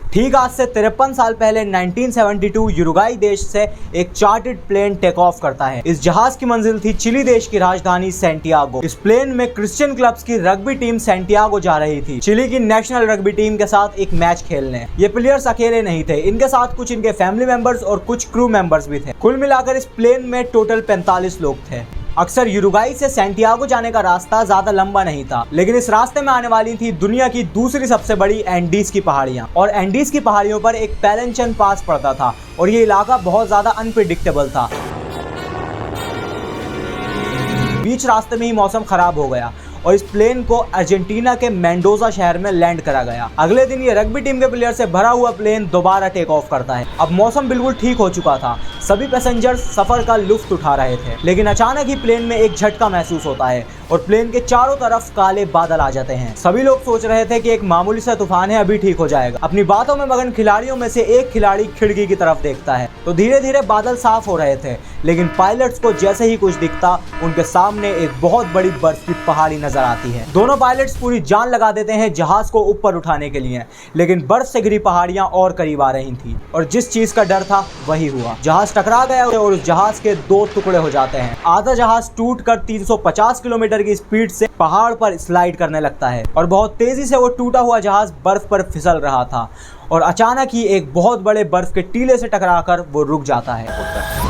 ठीक आज से 53 साल पहले 1972 यूरुग्वाई देश से एक चार्टर्ड प्लेन टेक ऑफ करता है। इस जहाज की मंजिल थी चिली देश की राजधानी सैंटियागो। इस प्लेन में क्रिश्चियन क्लब्स की रग्बी टीम सैंटियागो जा रही थी चिली की नेशनल रग्बी टीम के साथ एक मैच खेलने। ये प्लेयर्स अकेले नहीं थे, इनके साथ कुछ इनके फैमिली मेंबर्स और कुछ क्रू मेंबर्स भी थे। कुल मिलाकर इस प्लेन में टोटल 45 लोग थे। अक्सर यूरुग्वाई से सैंटियागो जाने का रास्ता ज्यादा लंबा नहीं था, लेकिन इस रास्ते में आने वाली थी दुनिया की दूसरी सबसे बड़ी एंडीज की पहाड़ियां। और एंडीज की पहाड़ियों पर एक पैलेंचन पास पड़ता था और ये इलाका बहुत ज्यादा अनप्रिडिक्टेबल था। बीच रास्ते में ही मौसम खराब हो गया और इस प्लेन को अर्जेंटीना के मेंडोजा शहर में लैंड करा गया। अगले दिन ये रग्बी टीम के प्लेयर से भरा हुआ प्लेन दोबारा टेक ऑफ करता है। अब मौसम बिल्कुल ठीक हो चुका था, सभी पैसेंजर्स सफर का लुत्फ उठा रहे थे, लेकिन अचानक ही प्लेन में एक झटका महसूस होता है और प्लेन के चारों तरफ काले बादल आ जाते हैं। सभी लोग सोच रहे थे कि एक मामूली सा तूफान है, अभी ठीक हो जाएगा। अपनी बातों में मगन खिलाड़ियों में से एक खिलाड़ी खिड़की की तरफ देखता है तो धीरे धीरे बादल साफ हो रहे थे, लेकिन पायलट्स को जैसे ही कुछ दिखता उनके सामने एक बहुत बड़ी बर्फ की पहाड़ी नजर आती है। दोनों पायलट्स पूरी जान लगा देते हैं जहाज को ऊपर उठाने के लिए, लेकिन बर्फ से घिरी पहाड़ियां और करीब आ रही थी और जिस चीज का डर था वही हुआ। जहाज टकरा गया और उस जहाज के दो टुकड़े हो जाते हैं। आधा जहाज टूटकर 350 किलोमीटर की स्पीड से पहाड़ पर स्लाइड करने लगता है और बहुत तेजी से वो टूटा हुआ जहाज बर्फ पर फिसल रहा था और अचानक ही एक बहुत बड़े बर्फ के टीले से टकराकर वो रुक जाता है।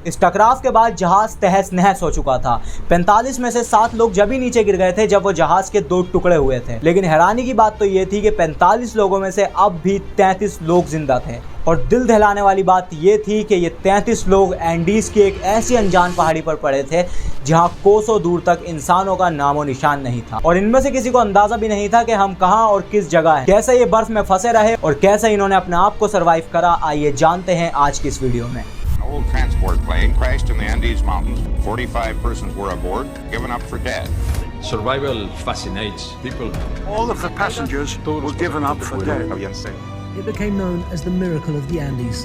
इस टकराव के बाद जहाज तहस नहस हो चुका था। 45 में से 7 लोग जब ही नीचे गिर गए थे जब वो जहाज के 2 टुकड़े हुए थे, लेकिन हैरानी की बात तो ये थी कि 45 लोगों में से अब भी 33 लोग जिंदा थे। और दिल दहलाने वाली बात ये थी कि ये 33 लोग एंडीज की एक ऐसी अनजान पहाड़ी पर पड़े थे जहां कोसों दूर तक इंसानों का नामो निशान नहीं था और इनमें से किसी को अंदाजा भी नहीं था कि हम कहां और किस जगह हैं। कैसे ये बर्फ में फंसे रहे और कैसे इन्होंने अपने आप को सरवाइव करा, आइए जानते हैं आज की इस वीडियो में। Old transport plane crashed in the Andes Mountains. 45 persons were aboard, given up for dead. Survival fascinates people. All of the passengers were given up for dead. It became known as the miracle of the Andes.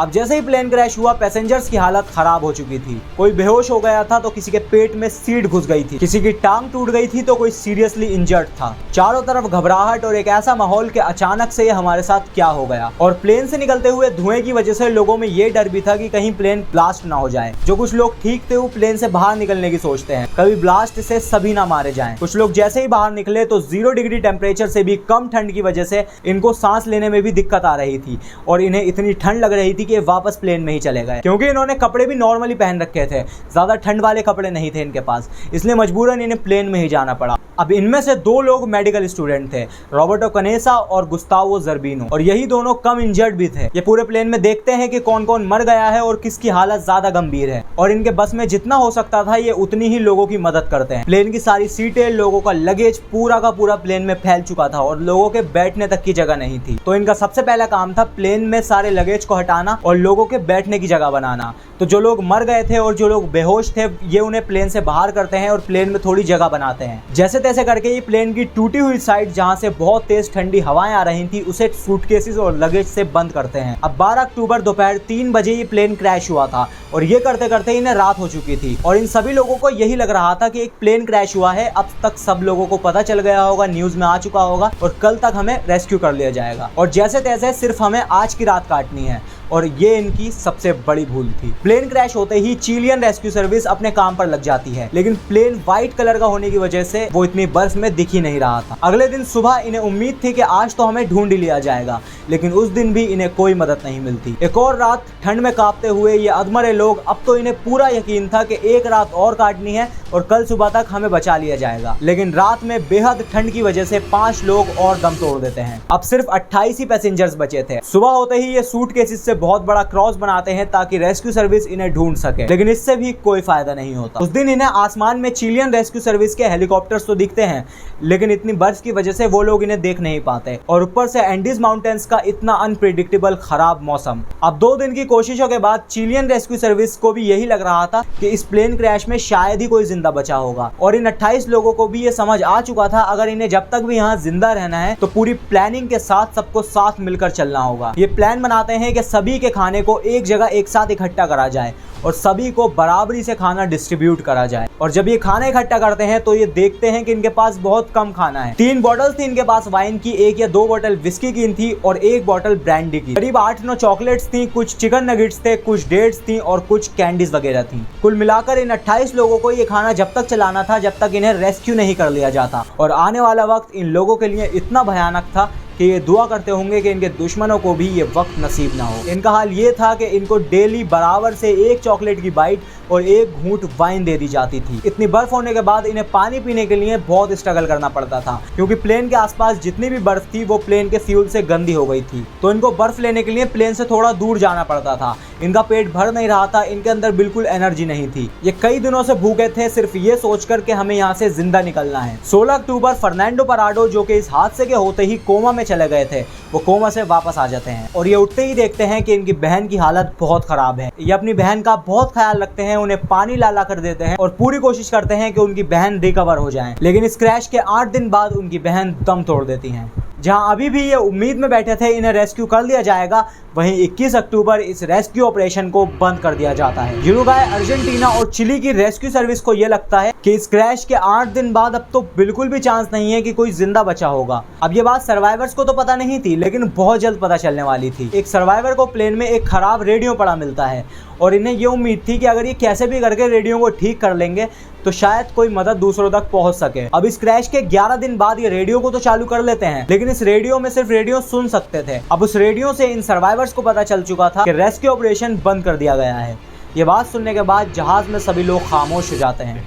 अब जैसे ही plane crash हुआ passengers की हालत खराब हो चुकी थी। कोई बेहोश हो गया था तो किसी के पेट में सीट घुस गई थी, किसी की टांग टूट गई थी तो कोई सीरियसली इंजर्ड था। चारों तरफ घबराहट और एक ऐसा माहौल कि अचानक से ये हमारे साथ क्या हो गया। और प्लेन से निकलते हुए धुएं की वजह से लोगों में ये डर भी था कि कहीं प्लेन ब्लास्ट ना हो जाए। जो कुछ लोग ठीक थे वो प्लेन से बाहर निकलने की सोचते हैं, कभी ब्लास्ट से सभी ना मारे जाएं। कुछ लोग जैसे ही बाहर निकले तो 0 डिग्री टेम्परेचर से भी कम ठंड की वजह से इनको सांस लेने में भी दिक्कत आ रही थी और इन्हें इतनी ठंड लग रही थी कि वापस प्लेन में ही चले गए, क्योंकि इन्होंने कपड़े भी नॉर्मली पहन रखे थे, ज्यादा ठंड वाले कपड़े नहीं थे इनके पास, इसलिए मजबूरन इन्हें प्लेन में ही जाना पड़ा। अब इनमें से 2 लोग मेडिकल स्टूडेंट थे, रॉबर्टो कनेसा और गुस्तावो जर्बिनो, और यही दोनों कम इंजर्ड भी थे। ये पूरे प्लेन में देखते हैं कि कौन कौन मर गया है और किसकी हालत ज्यादा गंभीर है और इनके बस में जितना हो सकता था ये उतनी ही लोगों की मदद करते हैं। प्लेन की सारी सीटें, लोगों का लगेज पूरा का पूरा प्लेन में फैल चुका था और लोगों के बैठने तक की जगह नहीं थी। तो इनका सबसे पहला काम था प्लेन में सारे लगेज को हटाना और लोगों के बैठने की जगह बनाना। तो जो लोग मर गए थे और जो लोग बेहोश थे ये उन्हें प्लेन से बाहर करते हैं और प्लेन में थोड़ी जगह बनाते हैं। जैसे तैसे करके ये प्लेन की टूटी हुई साइड जहां से बहुत तेज ठंडी हवाएं आ रही थी उसे सूटकेसेस और लगेज से बंद करते हैं। अब 12 अक्टूबर दोपहर 3 बजे ये प्लेन क्रैश हुआ था और ये करते करते इन्हें रात हो चुकी थी और इन सभी लोगों को यही लग रहा था कि एक प्लेन क्रैश हुआ है, अब तक सब लोगों को पता चल गया होगा, न्यूज में आ चुका होगा और कल तक हमें रेस्क्यू कर लिया जाएगा और जैसे तैसे सिर्फ हमें आज की रात काटनी है। और ये इनकी सबसे बड़ी भूल थी। प्लेन क्रैश होते ही चिलियन रेस्क्यू सर्विस अपने काम पर लग जाती है, लेकिन प्लेन व्हाइट कलर का होने की वजह से वो इतनी बर्फ में दिख ही नहीं रहा था। अगले दिन सुबह इन्हें उम्मीद थी कि आज तो हमें ढूंढ ही लिया जाएगा, लेकिन उस दिन भी इन्हें कोई मदद नहीं मिलती। एक और रात ठंड में कांपते हुए ये अधमरे लोग, अब तो इन्हें पूरा यकीन था कि एक रात और काटनी है और कल सुबह तक हमें बचा लिया जाएगा, लेकिन रात में बेहद ठंड की वजह से 5 लोग और दम तोड़ देते हैं। अब सिर्फ 28 ही पैसेंजर्स बचे थे। सुबह होते ही ये सूटकेसेस से बहुत बड़ा क्रॉस बनाते हैं ताकि रेस्क्यू सर्विस इन्हें ढूंढ सके, लेकिन इससे भी कोई फायदा नहीं होता। उस दिन इन्हें आसमान में चिलियन रेस्क्यू सर्विस के हेलीकॉप्टर्स तो दिखते हैं, लेकिन इतनी बर्फ की वजह से वो लोग इन्हें देख नहीं पाते और ऊपर से एंडीज माउंटेन्स का इतना अनप्रिडिक्टेबल खराब मौसम। अब 2 दिन की कोशिशों के बाद चिलियन रेस्क्यू सर्विस को भी यही लग रहा था कि इस प्लेन क्रैश में शायद ही कोई जिंदा बचा होगा और इन 28 लोगों को भी ये समझ आ चुका था अगर इन्हें जब तक भी यहाँ जिंदा रहना है तो पूरी प्लानिंग के साथ सबको साथ मिलकर चलना होगा। ये प्लान बनाते हैं कि सभी सभी के खाने को एक जगह एक साथ इकट्ठा करा जाए और सभी को बराबरी से खाना डिस्ट्रीब्यूट करा जाए। और जब ये खाना इकट्ठा करते हैं तो ये देखते हैं कि इनके पास बहुत कम खाना है। 3 बॉटल्स थी इनके पास वाइन की, 1 या 2 बॉटल विस्की की थी और 1 बॉटल ब्रांडी की। करीब 8-9 चॉकलेट्स थी, कुछ चिकन नगेट्स थे, कुछ डेट्स थी और कुछ कैंडीज वगैरह थी। कुल मिलाकर इन 28 लोगों को ये खाना जब तक चलाना था जब तक इन्हें रेस्क्यू नहीं कर लिया जाता। और आने वाला वक्त इन लोगों के लिए इतना भयानक था कि ये दुआ करते होंगे कि इनके दुश्मनों को भी ये वक्त नसीब ना हो। इनका हाल ये था कि इनको डेली बराबर से 1 चॉकलेट की बाइट और 1 घूंट वाइन दे दी जाती थी। इतनी बर्फ होने के बाद इन्हें पानी पीने के लिए बहुत स्ट्रगल करना पड़ता था, क्योंकि प्लेन के आसपास जितनी भी बर्फ थी वो प्लेन के फ्यूल से गंदी हो गई थी। तो इनको बर्फ लेने के लिए प्लेन से थोड़ा दूर जाना पड़ता था। इनका पेट भर नहीं रहा था, इनके अंदर बिल्कुल एनर्जी नहीं थी। ये कई दिनों से भूखे थे, सिर्फ ये सोचकर कि हमें यहाँ से जिंदा निकलना है। 16 अक्टूबर फर्नांडो पराडो, जो कि इस हादसे के होते ही कोमा में चले गए थे, वो कोमा से वापस आ जाते हैं और ये उठते ही देखते हैं कि इनकी बहन की हालत बहुत खराब है। ये अपनी बहन का बहुत ख्याल रखते हैं, उन्हें पानी ला कर देते हैं और पूरी कोशिश करते हैं कि उनकी बहन रिकवर हो जाए। लेकिन इस क्रैश के 8 दिन बाद उनकी बहन दम तोड़ देती हैं। जहां अभी भी ये उम्मीद में बैठे थे इन्हें रेस्क्यू कर लिया जाएगा, वहीं 21 अक्टूबर इस रेस्क्यू ऑपरेशन को बंद कर दिया जाता है। यूरुग्वे, अर्जेंटीना और चिली की रेस्क्यू सर्विस को यह लगता है कि इस क्रैश के 8 दिन बाद अब तो बिल्कुल भी चांस नहीं है कि कोई जिंदा बचा होगा। अब ये बात सर्वाइवर्स को तो पता नहीं थी, लेकिन बहुत जल्द पता चलने वाली थी। एक सर्वाइवर को प्लेन में एक खराब रेडियो पड़ा मिलता है और इन्हें ये उम्मीद थी कि अगर ये कैसे भी करके रेडियो को ठीक कर लेंगे तो शायद कोई मदद दूसरों तक पहुंच सके। अब इस क्रैश के 11 दिन बाद ये रेडियो को तो चालू कर लेते हैं, लेकिन इस रेडियो में सिर्फ रेडियो सुन सकते थे। अब उस रेडियो से इन सर्वाइवर्स को पता चल चुका था कि रेस्क्यू ऑपरेशन बंद कर दिया गया है। ये बात सुनने के बाद जहाज में सभी लोग खामोश हो जाते हैं।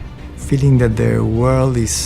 Feeling that their world is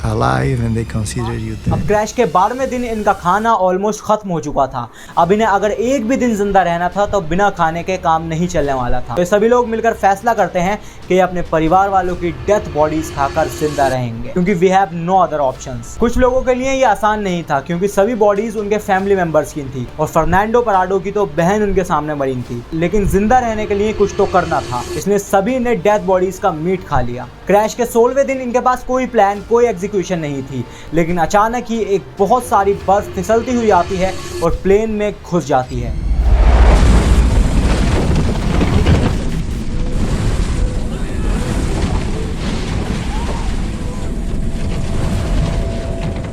alive and they consider you dead. अब क्रैश के 12वें दिन इनका खाना ऑलमोस्ट खत्म हो चुका था। अब इन्हें अगर एक भी दिन जिंदा रहना था तो बिना खाने के काम नहीं चलने वाला था। तो सभी लोग मिलकर फैसला करते हैं कि अपने परिवार वालों की डेथ बॉडीज खाकर जिंदा रहेंगे, क्योंकि we have no other options. कुछ लोगों के लिए ये आसान नहीं था, क्योंकि सभी बॉडीज उनके फैमिली मेंबर्स की थी और फर्नांडो पराडो की तो बहन उनके सामने मरी थी। लेकिन जिंदा रहने के लिए कुछ तो करना था, इसलिए सभी ने डेथ बॉडीज का मीट खा लिया। क्रैश के 16वें दिन इनके पास कोई प्लान, कोई एग्जीक्यूशन नहीं थी, लेकिन अचानक ही एक बहुत सारी बर्फ फिसलती हुई आती है और प्लेन में घुस जाती है।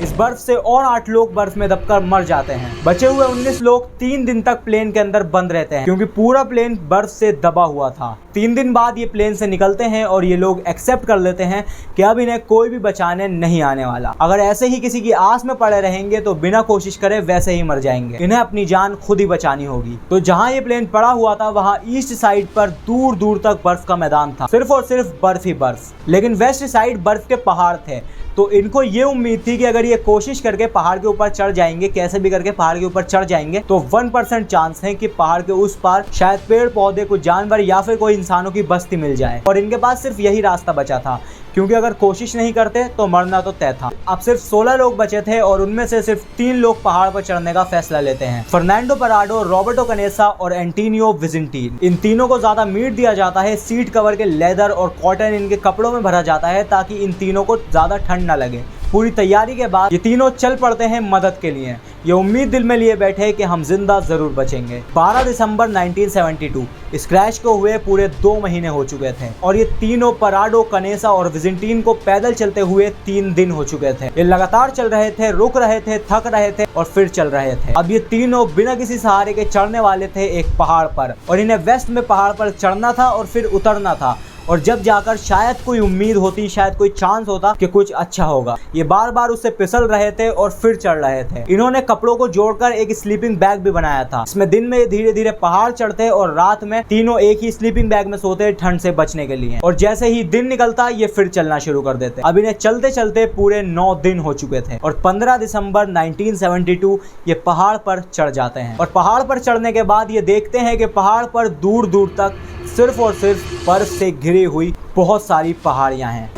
इस बर्फ से और 8 लोग बर्फ में दबकर मर जाते हैं। बचे हुए 19 लोग 3 दिन तक प्लेन के अंदर बंद रहते हैं, क्योंकि पूरा प्लेन बर्फ से दबा हुआ था। 3 दिन बाद ये प्लेन से निकलते हैं और ये लोग एक्सेप्ट कर लेते हैं कि अब इन्हें कोई भी बचाने नहीं आने वाला। अगर ऐसे ही किसी की आस में पड़े रहेंगे तो बिना कोशिश करे वैसे ही मर जाएंगे। इन्हें अपनी जान खुद ही बचानी होगी। तो जहाँ ये प्लेन पड़ा हुआ था वहाँ ईस्ट साइड पर दूर दूर तक बर्फ का मैदान था, सिर्फ और सिर्फ बर्फ ही बर्फ। लेकिन वेस्ट साइड बर्फ के पहाड़ थे, तो इनको ये उम्मीद थी कि अगर ये कोशिश करके पहाड़ के ऊपर चढ़ जाएंगे, कैसे भी करके पहाड़ के ऊपर चढ़ जाएंगे, तो 1% चांस है कि पहाड़ के उस पार शायद पेड़ पौधे, कुछ जानवर या फिर कोई इंसानों की बस्ती मिल जाए। और इनके पास सिर्फ यही रास्ता बचा था, क्योंकि अगर कोशिश नहीं करते तो मरना तो तय था। अब सिर्फ 16 लोग बचे थे और उनमें से सिर्फ 3 लोग पहाड़ पर चढ़ने का फैसला लेते हैं। फर्नांडो पराडो, रॉबर्टो कनेसा और एंटोनियो विजेंटीन। इन तीनों को ज्यादा मीट दिया जाता है। सीट कवर के लेदर और कॉटन इनके कपड़ों में भरा जाता है ताकि इन तीनों को ज्यादा ठंड न लगे। पूरी तैयारी के बाद ये तीनों चल पड़ते हैं मदद के लिए, ये उम्मीद दिल में लिए बैठे कि हम जिंदा जरूर बचेंगे। 12 दिसंबर 1972 इस क्रैश को हुए पूरे 2 महीने हो चुके थे और ये तीनों, पराडो, कनेसा और विजेंटीन को पैदल चलते हुए 3 दिन हो चुके थे। ये लगातार चल रहे थे, रुक रहे थे, थक रहे थे और फिर चल रहे थे। अब ये तीनों बिना किसी सहारे के चढ़ने वाले थे एक पहाड़ पर, और इन्हें वेस्ट में पहाड़ पर चढ़ना था और फिर उतरना था। और जब जाकर शायद कोई उम्मीद होती, शायद कोई चांस होता कि कुछ अच्छा होगा। ये बार बार उससे फिसल रहे थे और फिर चढ़ रहे थे। इन्होंने कपड़ों को जोड़कर एक स्लीपिंग बैग भी बनाया था। इसमें दिन में धीरे धीरे पहाड़ चढ़ते और रात में तीनों एक ही स्लीपिंग बैग में सोते ठंड से बचने के लिए। और जैसे ही दिन निकलता ये फिर चलना शुरू कर देते। अब इन्हें चलते चलते पूरे 9 दिन हो चुके थे और 15 दिसंबर 1972 ये पहाड़ पर चढ़ जाते हैं। और पहाड़ पर चढ़ने के बाद ये देखते हैं कि पहाड़ पर दूर दूर तक सिर्फ और सिर्फ बर्फ से घिरी हुई बहुत सारी पहाड़ियां हैं।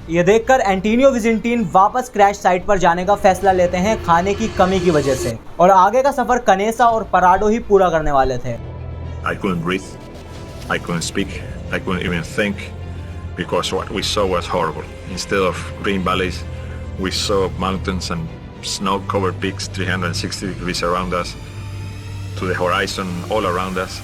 ये देखकर एंटोनियो विजेंटीन वापस क्रैश साइट पर जाने का फैसला लेते हैं खाने की कमी की वजह से, और आगे का सफर कनेसा और पराडो ही पूरा करने वाले थे। I couldn't breathe, I couldn't speak, I couldn't even think, because what we saw was horrible. Instead of green valleys, we saw mountains and snow-covered peaks 360 degrees around us, to the horizon all around us.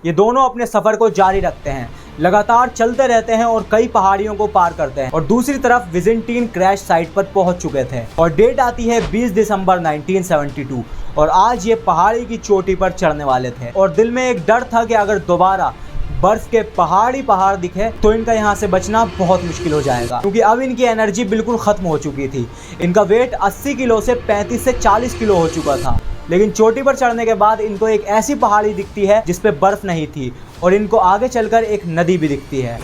ये दोनों अपने सफर को जारी रखते हैं, लगातार चलते रहते हैं और कई पहाड़ियों को पार करते हैं। और दूसरी तरफ विजेंटीन क्रैश साइट पर पहुंच चुके थे और डेट आती है 20 दिसंबर 1972 और आज ये पहाड़ी की चोटी पर चढ़ने वाले थे। और दिल में एक डर था कि अगर दोबारा बर्फ के पहाड़ दिखे तो इनका यहाँ से बचना बहुत मुश्किल हो जाएगा, क्योंकि अब इनकी एनर्जी बिल्कुल खत्म हो चुकी थी। इनका वेट 80 किलो से 35 से 40 किलो हो चुका था। लेकिन चोटी पर चढ़ने के बाद इनको एक ऐसी पहाड़ी दिखती है जिस पे बर्फ नहीं थी और इनको आगे चलकर एक नदी भी दिखती है।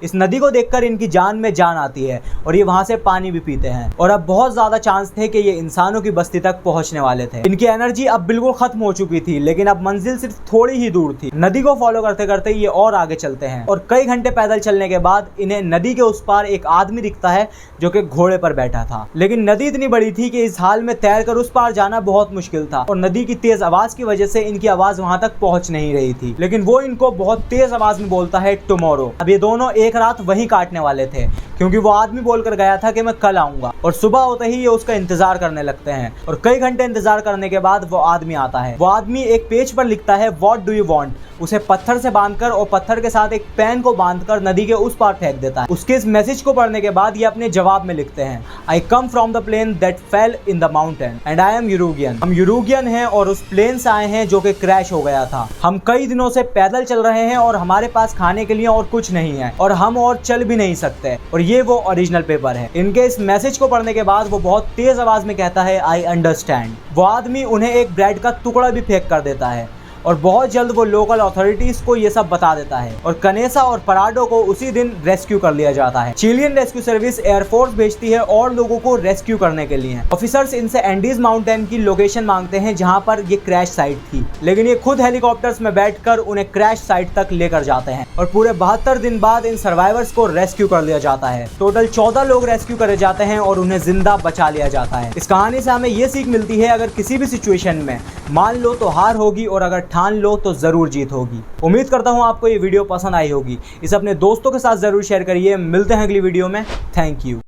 इस नदी को देखकर इनकी जान में जान आती है और ये वहां से पानी भी पीते हैं। और अब बहुत ज्यादा चांस थे कि ये इंसानों की बस्ती तक पहुंचने वाले थे। इनकी एनर्जी अब बिल्कुल खत्म हो चुकी थी, लेकिन अब मंजिल सिर्फ थोड़ी ही दूर थी। नदी को फॉलो करते करते ये और आगे चलते हैं और कई घंटे पैदल चलने के बाद इन्हें नदी के उस पार एक आदमी दिखता है जो कि घोड़े पर बैठा था। लेकिन नदी इतनी बड़ी थी कि इस हाल में तैरकर उस पार जाना बहुत मुश्किल था और नदी की तेज आवाज की वजह से इनकी आवाज वहां तक पहुंच नहीं रही थी। लेकिन वो इनको बहुत तेज आवाज में बोलता है टुमारो। अब ये दोनों एक रात वहीं काटने वाले थे, क्योंकि वो आदमी बोलकर गया था कि मैं कल आऊंगा। और सुबह होते ही ये उसका इंतजार करने लगते हैं और कई घंटे इंतजार करने के बाद वो आदमी आता है। वो आदमी एक पेज पर लिखता है व्हाट डू यू वांट, उसे पत्थर से बांधकर और पत्थर के साथ एक पेन को बांधकर नदी के उस पार फेंक देता है। उसके इस मैसेज को पढ़ने के बाद ये अपने जवाब में लिखते हैं I come from the plane that fell in the mountain and I am यूरोगियन। हम यूरोगियन हैं और उस प्लेन से आए हैं जो कि क्रैश हो गया था। हम कई दिनों से पैदल चल रहे हैं और हमारे पास खाने के लिए और कुछ नहीं है और हम और चल भी नहीं सकते। और ये वो ओरिजिनल पेपर है। इनके इस मैसेज को पढ़ने के बाद वो बहुत तेज आवाज में कहता है आई अंडरस्टैंड। वो आदमी उन्हें एक ब्रेड का टुकड़ा भी फेंक कर देता है और बहुत जल्द वो लोकल अथॉरिटीज को ये सब बता देता है और कनेसा और पराडो को उसी दिन रेस्क्यू कर लिया जाता है। चिलियन रेस्क्यू सर्विस एयरफोर्स भेजती है और लोगों को रेस्क्यू करने के लिए। ऑफिसर्स इनसे एंडीज माउंटेन की लोकेशन मांगते हैं जहां पर ये क्रैश साइट थी, लेकिन ये खुद हेलीकॉप्टर्स में बैठकर उन्हें क्रैश साइट तक लेकर जाते हैं और पूरे 72 दिन बाद इन सर्वाइवर्स को रेस्क्यू कर लिया जाता है। टोटल 14 लोग रेस्क्यू करे जाते हैं और उन्हें जिंदा बचा लिया जाता है। इस कहानी से हमें ये सीख मिलती है, अगर किसी भी सिचुएशन में मान लो तो हार होगी और अगर ठान लो तो जरूर जीत होगी। उम्मीद करता हूं आपको ये वीडियो पसंद आई होगी। इसे अपने दोस्तों के साथ जरूर शेयर करिए। मिलते हैं अगली वीडियो में। Thank you.